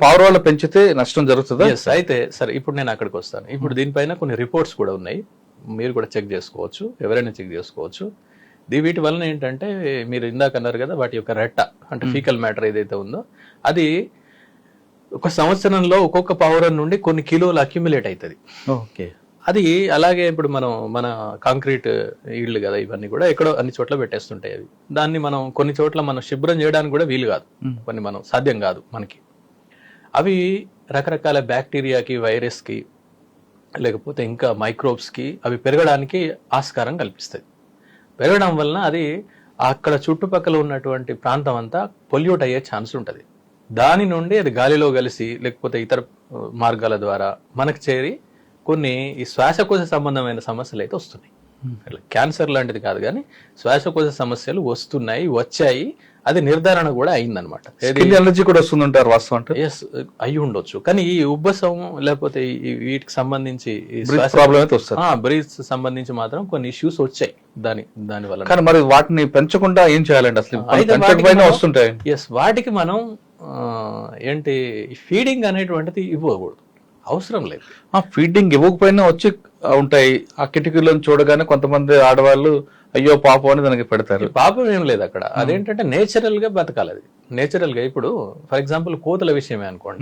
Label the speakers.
Speaker 1: పావురాళ్ళు పెంచితే నష్టం జరుగుతుందా?
Speaker 2: Yes, అయితే సరే ఇప్పుడు నేను అక్కడికి వస్తాను. ఇప్పుడు దీనిపైన కొన్ని రిపోర్ట్స్ కూడా ఉన్నాయి, మీరు కూడా చెక్ చేసుకోవచ్చు, ఎవరైనా చెక్ చేసుకోవచ్చు. వీటి వలన ఏంటంటే మీరు ఇందాక అన్నారు కదా, వాటి యొక్క రెట్ట అంటే ఫీకల్ మ్యాటర్ ఏదైతే ఉందో అది ఒక సంవత్సరంలో ఒక్కొక్క పావురం నుండి కొన్ని కిలోలు అక్యుములేట్ అవుతుంది.
Speaker 1: ఓకే.
Speaker 2: అది అలాగే ఇప్పుడు మన కాంక్రీట్ ఇళ్ళు కదా ఇవన్నీ కూడా ఎక్కడో అన్ని చోట్ల పెట్టేస్తుంటాయి. అవి దాన్ని మనం కొన్ని చోట్ల మనం శుభ్రం చేయడానికి కూడా వీలు కాదు, కొన్ని మనం సాధ్యం కాదు మనకి. అవి రకరకాల బ్యాక్టీరియాకి, వైరస్కి, లేకపోతే ఇంకా మైక్రోబ్స్కి అవి పెరగడానికి ఆస్కారం కల్పిస్తాయి. పెరగడం వలన అది అక్కడ చుట్టుపక్కల ఉన్నటువంటి ప్రాంతం అంతా పొల్యూట్ అయ్యే ఛాన్స్ ఉంటుంది. దాని నుండి అది గాలిలో కలిసి లేకపోతే ఇతర మార్గాల ద్వారా మనకు చేరి కొన్ని ఈ శ్వాసకోశ సంబంధమైన సమస్యలు అయితే వస్తున్నాయి. క్యాన్సర్ లాంటిది కాదు కానీ శ్వాసకోశ సమస్యలు వస్తున్నాయి, వచ్చాయి. అది నిర్ధారణ కూడా అయిందనమాట.
Speaker 1: ఎలర్జీ కూడా వస్తుందంటారు వాస్తవం అంటే?
Speaker 2: ఎస్, అయి ఉండొచ్చు. కానీ ఈ ఉబ్బసం లేకపోతే వీటికి సంబంధించి బ్రీత్ సంబంధించి మాత్రం కొన్ని ఇష్యూస్ వచ్చాయి దాని వల్ల.
Speaker 1: కానీ మరి వాటిని పెంచకుండా ఏం చేయాలండి అసలు? వస్తుంటాయి.
Speaker 2: ఎస్, వాటికి మనం ఏంటి ఫీడింగ్ అనేటువంటిది ఇవ్వకూడదు, అవసరం లేదు.
Speaker 1: ఫీడింగ్ ఇవ్వకపోయినా వచ్చి ఉంటాయి. ఆ కిటికీలను చూడగానే కొంతమంది ఆడవాళ్ళు అయ్యో పాపం అని దానికి పెడతారు.
Speaker 2: పాపం ఏం లేదు అక్కడ. అదేంటంటే నేచురల్ గా బతకాలి. అది నేచురల్ గా ఇప్పుడు ఫర్ ఎగ్జాంపుల్ కోతుల విషయమే అనుకోండి.